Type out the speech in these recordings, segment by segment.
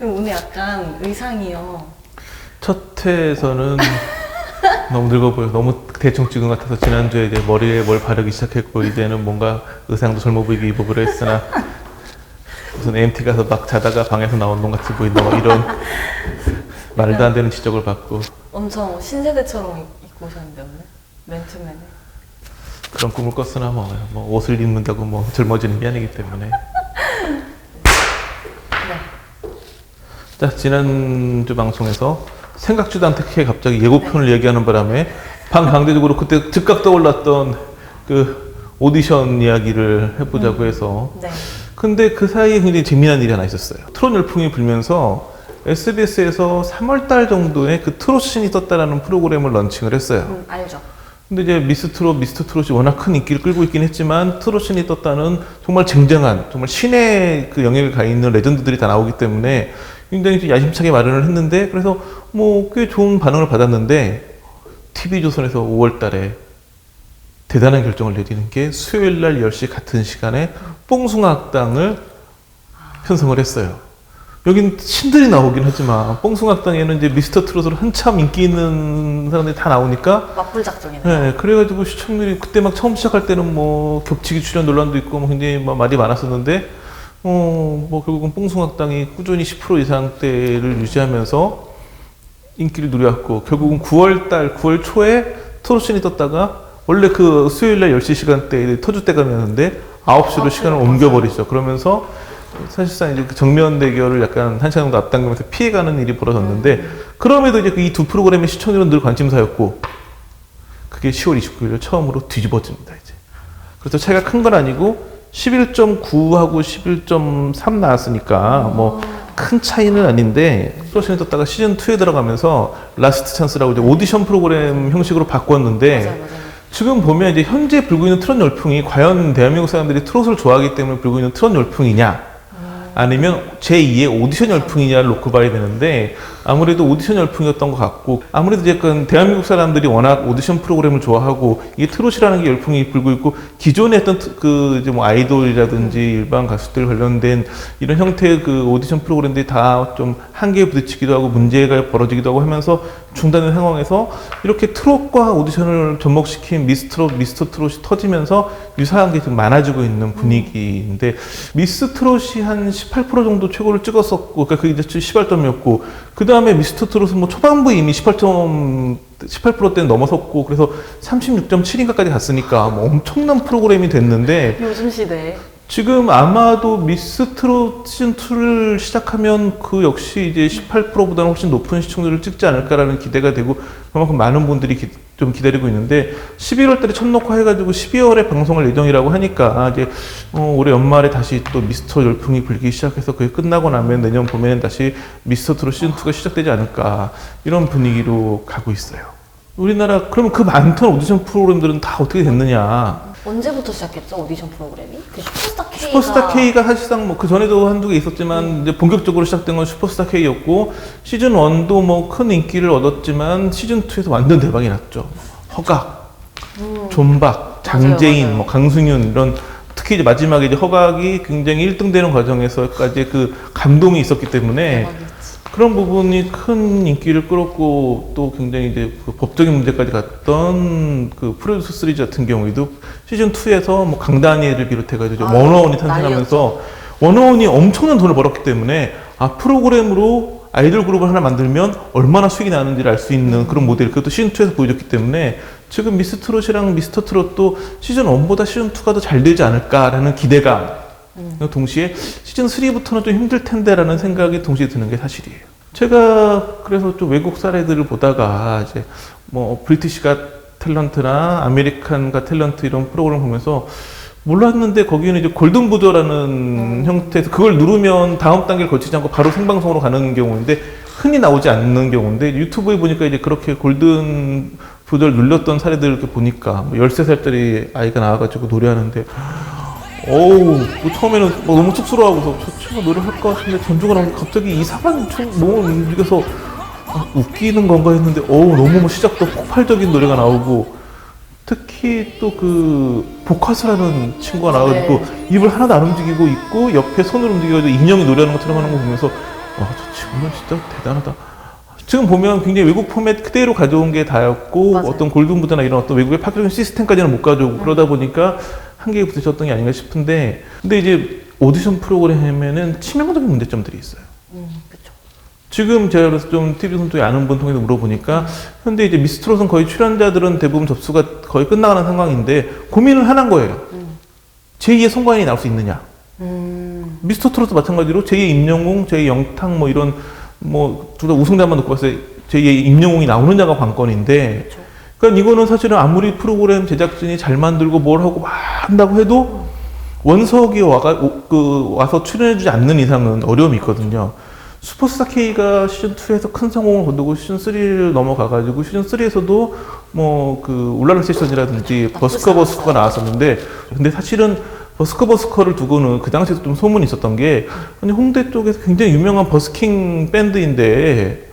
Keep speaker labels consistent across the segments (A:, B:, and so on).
A: 오늘 약간 의상이요.
B: 첫 회에서는 너무 늙어 보여. 너무 대충 찍은 것 같아서 지난주에 이제 머리에 뭘 바르기 시작했고 이제는 뭔가 의상도 젊어 보이게 입어보려 했으나 무슨 MT 가서 막 자다가 방에서 나온 놈 같이 보인다 뭐 이런 말도 안 되는 지적을 받고
A: 엄청 신세대처럼 입고 오셨는데 오늘 맨투맨에.
B: 그런 꿈을 꿨으나 뭐 옷을 입는다고 뭐 젊어지는 게 아니기 때문에.
A: 네.
B: 자, 지난주 방송에서 생각지도 않게 갑자기 예고편을 얘기하는 바람에 반강제적으로 그때 즉각 떠올랐던 그 오디션 이야기를 해보자고 해서.
A: 네.
B: 근데 그 사이에 굉장히 재미난 일이 하나 있었어요. 트롯 열풍이 불면서 SBS에서 3월달 정도에 그 트롯 신이 떴다라는 프로그램을 런칭을 했어요.
A: 알죠.
B: 근데 이제 미스터 트롯이 워낙 큰 인기를 끌고 있긴 했지만 트롯 신이 떴다는 정말 쟁쟁한, 정말 신의 그 영역에 가 있는 레전드들이 다 나오기 때문에 굉장히 좀 야심차게 마련을 했는데, 그래서 뭐 꽤 좋은 반응을 받았는데 TV조선에서 5월 달에 대단한 결정을 내리는 게 수요일 날 10시 같은 시간에 뽕숭아학당을 편성을 했어요. 여긴 신들이 나오긴 하지만 뽕숭아학당에는 이제 미스터 트롯으로 한참 인기 있는 사람들이 다 나오니까
A: 맞불 작전이네요.
B: 네, 그래가지고 시청률이 그때 막 처음 시작할 때는 뭐 겹치기 출연 논란도 있고 뭐 굉장히 뭐 말이 많았었는데 뭐 결국은 뽕숭아학당이 꾸준히 10% 이상대를 유지하면서 인기를 누렸고, 결국은 9월 초에 트롯신이 떴다가 원래 그 수요일 날 10시 시간대에 터줏대감이었는데 9시로 시간을 옮겨버리죠. 그러면서 사실상 이제 그 정면 대결을 약간 한 시간 정도 앞당기면서 피해가는 일이 벌어졌는데, 그럼에도 이제 이 두 프로그램의 시청률은 늘 관심사였고, 그게 10월 29일 처음으로 뒤집어집니다, 이제. 그래서 차이가 큰 건 아니고 11.9하고 11.3 나왔으니까 뭐 큰 차이는 아닌데, 프로신이 떴다가 시즌2에 들어가면서 라스트 찬스라고 이제 오디션 프로그램 형식으로 바꿨는데,
A: 맞아요.
B: 지금 보면 이제 현재 불고 있는 트롯 열풍이 과연 대한민국 사람들이 트롯을 좋아하기 때문에 불고 있는 트롯 열풍이냐, 아니면 제2의 오디션 열풍이냐를 놓고 봐야 되는데, 아무래도 오디션 열풍이었던 것 같고, 아무래도 이제 대한민국 사람들이 워낙 오디션 프로그램을 좋아하고 이게 트롯이라는 게 열풍이 불고 있고, 기존에 했던 그 이제 뭐 아이돌이라든지 일반 가수들 관련된 이런 형태의 그 오디션 프로그램들이 다 좀 한계에 부딪히기도 하고 문제가 벌어지기도 하고 하면서 중단된 상황에서 이렇게 트롯과 오디션을 접목시킨 미스터 트롯이 터지면서 유사한 게 좀 많아지고 있는 분위기인데, 미스 트롯이 한 18% 정도 최고를 찍었었고, 그러니까 그게 이제 시발점이었고, 그 다음에 미스터 트롯은 뭐 초반부 이미 18%대는 넘어섰고, 그래서 36.7인가까지 갔으니까 뭐 엄청난 프로그램이 됐는데,
A: 요즘 시대에.
B: 지금 아마도 미스 트롯 시즌2를 시작하면 그 역시 이제 18%보다는 훨씬 높은 시청률을 찍지 않을까라는 기대가 되고, 그만큼 많은 분들이 좀 기다리고 있는데, 11월 달에 첫 녹화해가지고 12월에 방송할 예정이라고 하니까 이제 올해 연말에 다시 또 미스터 열풍이 불기 시작해서 그게 끝나고 나면 내년 봄에는 다시 미스터 트롯 시즌2가 시작되지 않을까, 이런 분위기로 가고 있어요. 우리나라 그러면 그 많던 오디션 프로그램들은 다 어떻게 됐느냐.
A: 언제부터 시작했죠, 오디션 프로그램이? 그 슈퍼스타 K가.
B: 슈퍼스타 K가 사실상 뭐 그 전에도 한두 개 있었지만 이제 본격적으로 시작된 건 슈퍼스타 K였고, 시즌 1도 뭐 큰 인기를 얻었지만 시즌 2에서 완전 대박이 났죠. 허각, 존박, 장재인,
A: 맞아요.
B: 뭐 강승윤 이런, 특히 이제 마지막에 이제 허각이 굉장히 1등 되는 과정에서까지 그 감동이 있었기 때문에
A: 대박이었지.
B: 그런 부분이 큰 인기를 끌었고, 또 굉장히 이제 그 법적인 문제까지 갔던 그 프로듀스 시리즈 같은 경우에도 시즌 2에서 뭐 강다니엘을 비롯해가지고 워너원이 탄생하면서 워너원이 엄청난 돈을 벌었기 때문에 프로그램으로 아이돌 그룹을 하나 만들면 얼마나 수익이 나는지를 알 수 있는 그런 모델, 그것도 시즌 2에서 보여줬기 때문에 지금 미스 트롯이랑 미스터 트롯도 시즌 1보다 시즌 2가 더 잘 되지 않을까라는 기대감. 동시에 시즌 3부터는 좀 힘들 텐데라는 생각이 동시에 드는 게 사실이에요. 제가 그래서 좀 외국 사례들을 보다가 이제 뭐 브리티시 갓 탤런트나 아메리칸 갓 탤런트 이런 프로그램을 보면서 몰랐는데, 거기는 이제 골든 부저라는 형태에서 그걸 누르면 다음 단계를 거치지 않고 바로 생방송으로 가는 경우인데, 흔히 나오지 않는 경우인데, 유튜브에 보니까 이제 그렇게 골든 부저를 눌렀던 사례들을 이렇게 보니까 뭐 13살짜리 아이가 나와가지고 노래하는데, 뭐 처음에는 너무 쑥스러워하고서 저 친구가 노래할 것 같은데 전주가 나오면 갑자기 이상한 몸을 움직여서 웃기는 건가 했는데, 너무 뭐 시작도 폭발적인 노래가 나오고, 특히 또 그 보카스라는 친구가 나와가지고 입을 하나도 안 움직이고 있고 옆에 손을 움직여가지고 인형이 노래하는 것처럼 하는 거 보면서 저 친구는 진짜 대단하다. 지금 보면 굉장히 외국 포맷 그대로 가져온 게 다였고
A: 맞아요.
B: 어떤 골든무드나 이런 어떤 외국의 파격적인 시스템까지는 못 가져오고 그러다 보니까 한계에 부딪혔던 게 아닌가 싶은데 근데 이제 오디션 프로그램에는 치명적인 문제점들이 있어요.
A: 그렇죠.
B: 지금 제가 그래서 좀 TV 손쪽에 아는 분 통해서 물어보니까 현재 이제 미스트롯은 거의 출연자들은 대부분 접수가 거의 끝나가는 상황인데 고민을 하는 거예요. 제2의 송가인이 나올 수 있느냐. 미스터 트롯도 마찬가지로 제2의 임영웅, 제2의 영탁 뭐 이런 뭐 둘 다 우승자만 놓고 봤을 때 제2의 임영웅이 나오느냐가 관건인데
A: 그렇죠.
B: 그러니까 이거는 사실은 아무리 프로그램 제작진이 잘 만들고 뭘 하고 막 한다고 해도 원석이 와서 출연해주지 않는 이상은 어려움이 있거든요. 슈퍼스타 K가 시즌2에서 큰 성공을 거두고 시즌3를 넘어가가지고 시즌3에서도 뭐 그 울랄라 세션이라든지 버스커 버스커가 나왔었는데 근데 사실은 버스커 버스커를 두고는 그 당시에도 좀 소문이 있었던 게 아니 홍대 쪽에서 굉장히 유명한 버스킹 밴드인데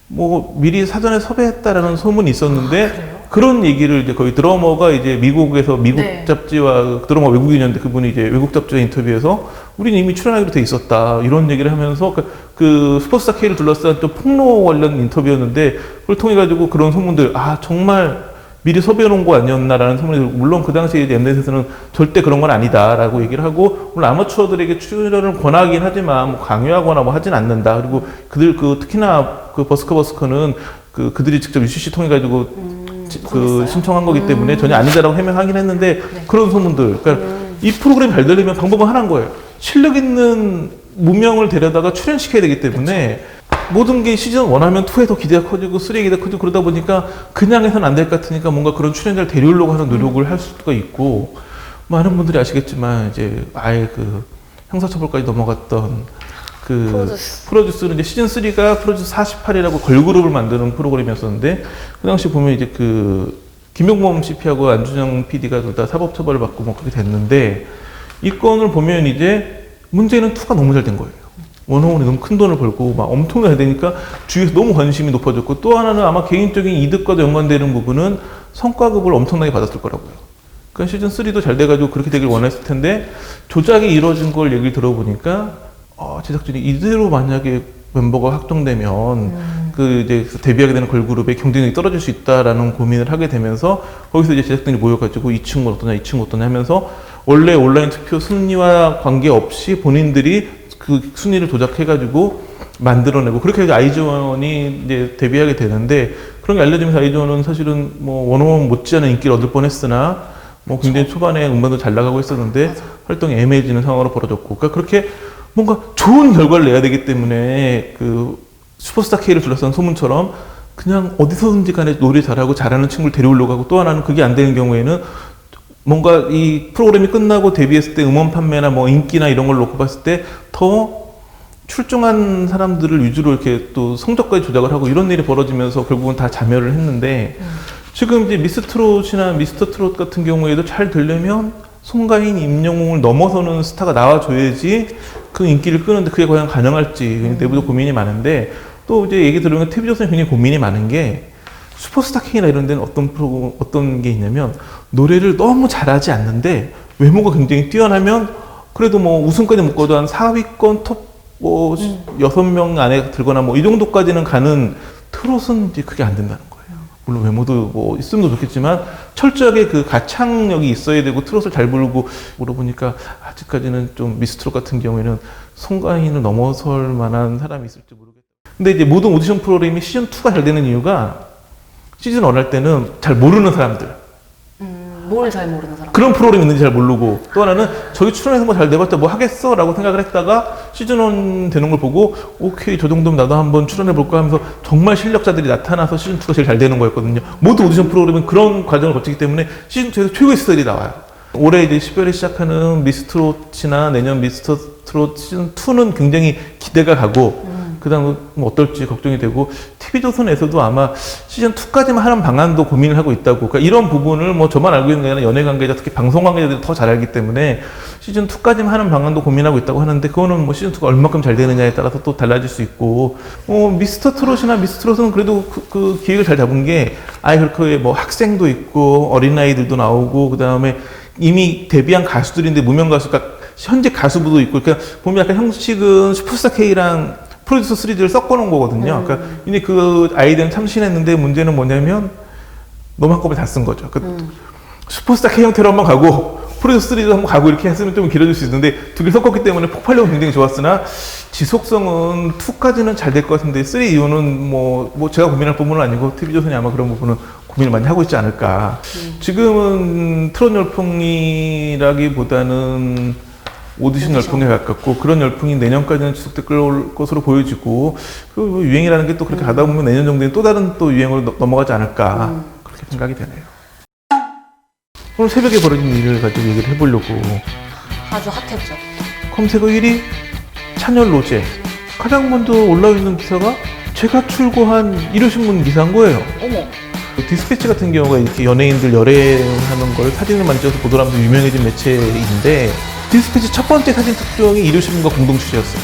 B: 뭐 미리 사전에 섭외했다라는 소문이 있었는데 그런 얘기를 이제 거의 드러머가 이제 미국에서 미국
A: 네.
B: 잡지와 드러머 외국인이었는데 그분이 이제 외국 잡지와 인터뷰에서 우리는 이미 출연하기로 돼 있었다 이런 얘기를 하면서 그 슈퍼스타 K를 둘러싼 또 폭로 관련 인터뷰였는데 그걸 통해 가지고 그런 소문들 아 정말 미리 섭외해 놓은 거 아니었나라는 소문이 들고 물론 그 당시에 이제 엠넷에서는 절대 그런 건 아니다라고 얘기를 하고 물론 아마추어들에게 출연을 권하긴 하지만 뭐 강요하거나 뭐 하진 않는다 그리고 그들 특히나 그 버스커는 그들이 직접 UCC 통해 가지고 신청한 거기 때문에 전혀 아니다라고 해명하긴 했는데
A: 네.
B: 그런 소문들 그러니까 이 프로그램이 잘 되려면 방법은 하나인 거예요. 실력 있는 무명을 데려다가 출연시켜야 되기 때문에 모든 게 시즌 1 하면 2에 더 기대가 커지고 3에 기대가 커지고 그러다 보니까 그냥 해서는 안 될 것 같으니까 뭔가 그런 출연자를 데려오려고 하는 노력을 할 수가 있고 많은 분들이 아시겠지만 이제 아예 그 형사처벌까지 넘어갔던 그 프로듀스는 이제 시즌 3가 프로듀스 48이라고 걸그룹을 만드는 프로그램이었었는데 그 당시 보면 이제 그 김용범 CP하고 안준영 PD가 둘 다 사법처벌을 받고 뭐 그렇게 됐는데 이 건을 보면 이제 문제는 2가 너무 잘 된 거예요. 원호원이 너무 큰 돈을 벌고 막 엄청나게 되니까 주위에서 너무 관심이 높아졌고 또 하나는 아마 개인적인 이득과도 연관되는 부분은 성과급을 엄청나게 받았을 거라고요. 그러니까 시즌 3도 잘 돼가지고 그렇게 되길 원했을 텐데 조작이 이루어진 걸 얘기를 들어보니까 제작진이 이대로 만약에 멤버가 확정되면 그 이제 데뷔하게 되는 걸그룹의 경쟁력이 떨어질 수 있다라는 고민을 하게 되면서 거기서 이제 제작진이 모여가지고 이 친구는 어떠냐 이 친구 어떠냐 하면서 원래 온라인 투표 순위와 관계없이 본인들이 그 순위를 조작해가지고 만들어내고 그렇게 해서 아이즈원이 이제 데뷔하게 되는데 그런 게 알려지면서 아이즈원은 사실은 뭐 원어원 못지않은 인기를 얻을 뻔했으나 뭐 굉장히 초반에 음반도 잘 나가고 했었는데
A: 맞아.
B: 활동이 애매해지는 상황으로 벌어졌고 그러니까 그렇게 뭔가 좋은 결과를 내야 되기 때문에 그 슈퍼스타 K를 둘러싼 소문처럼 그냥 어디서든지 간에 노래 잘하고 잘하는 친구를 데려오려고 하고 또 하나는 그게 안 되는 경우에는 뭔가 이 프로그램이 끝나고 데뷔했을 때 음원 판매나 뭐 인기나 이런 걸 놓고 봤을 때 더 출중한 사람들을 위주로 이렇게 또 성적까지 조작을 하고 이런 일이 벌어지면서 결국은 다 자멸을 했는데 지금 이제 미스트롯이나 미스터 트롯 같은 경우에도 잘 되려면 송가인, 임영웅을 넘어서는 스타가 나와줘야지 그 인기를 끄는데 그게 과연 가능할지 내부도 고민이 많은데 또 이제 얘기 들으면 TV조선이 굉장히 고민이 많은 게 슈퍼스타 K나 이런 데는 어떤 게 있냐면 노래를 너무 잘하지 않는데 외모가 굉장히 뛰어나면 그래도 뭐 우승까지 못 가도 한 4위권 톱 뭐 6명 안에 들거나 뭐 이 정도까지는 가는 트롯은 이제 그게 안 된다는 거예요. 물론 외모도 뭐 있으면 좋겠지만 철저하게 그 가창력이 있어야 되고 트롯을 잘 부르고 물어보니까 아직까지는 좀 미스트롯 같은 경우에는 송가인을 넘어설 만한 사람이 있을지 모르겠다. 근데 이제 모든 오디션 프로그램이 시즌 2가 잘 되는 이유가 시즌 1 할 때는 잘 모르는 사람들.
A: 뭘 잘 모르는 사람.
B: 그런 프로그램이 있는지 잘 모르고 또 하나는 저기 출연해서 뭐 잘 돼봤자 뭐 하겠어 라고 생각을 했다가 시즌 1 되는 걸 보고 오케이 저 정도면 나도 한번 출연해볼까 하면서 정말 실력자들이 나타나서 시즌 2가 제일 잘 되는 거였거든요. 모든 오디션 프로그램은 그런 과정을 거치기 때문에 시즌 2에서 최고의 스타일이 나와요. 올해 이제 10월에 시작하는 미스트롯이나 내년 미스터 트롯 시즌 2는 굉장히 기대가 가고 그 다음 뭐 어떨지 걱정이 되고 TV조선에서도 아마 시즌 2까지만 하는 방안도 고민을 하고 있다고. 그러니까 이런 부분을 뭐 저만 알고 있는 게 아니라 연예 관계자 특히 방송 관계자들이 더 잘 알기 때문에 시즌 2까지만 하는 방안도 고민하고 있다고 하는데 그거는 뭐 시즌 2가 얼마큼 잘 되느냐에 따라서 또 달라질 수 있고 미스터 트롯이나 미스트롯은 그래도 그 기획을 잘 잡은 게 아예 그렇게 뭐 학생도 있고 어린아이들도 나오고 그 다음에 이미 데뷔한 가수들인데 무명 가수가 현재 가수부도 있고 그러니까 보면 약간 형식은 슈퍼스타 K랑 프로듀서 3D를 섞어놓은 거거든요. 그러니까 이미 그 아이디어는 참신했는데 문제는 뭐냐면 너무 한꺼번에 다 쓴 거죠. 슈퍼스타 K 형태로 한번 가고 프로듀서 3D도 한번 가고 이렇게 했으면 좀 길어질 수 있는데 두 개 섞었기 때문에 폭발력은 굉장히 좋았으나 지속성은 2까지는 잘 될 것 같은데 3 이후는 뭐 제가 고민할 부분은 아니고 TV조선이 아마 그런 부분은 고민을 많이 하고 있지 않을까. 지금은 트롯 열풍이라기보다는 오디션 열풍에 가깝고 그런 열풍이 내년까지는 지속될 것으로 보여지고 그 유행이라는 게 또 그렇게 가다 보면 내년 정도에 또 다른 또 유행으로 넘어가지 않을까 그렇게 생각이 되네요. 오늘 새벽에 벌어진 일을 가지고 얘기를 해보려고.
A: 아주 핫했죠.
B: 검색어 1위 찬열 로제. 가장 먼저 올라와 있는 기사가 제가 출고한 일요신문 기사인 거예요.
A: 어머.
B: 디스패치 같은 경우가 이렇게 연예인들 열애하는 걸 사진을 만들어서 보도하면서 유명해진 매체인데 디스패치 첫 번째 사진 특종이 일요신문과 공동 취재였어요.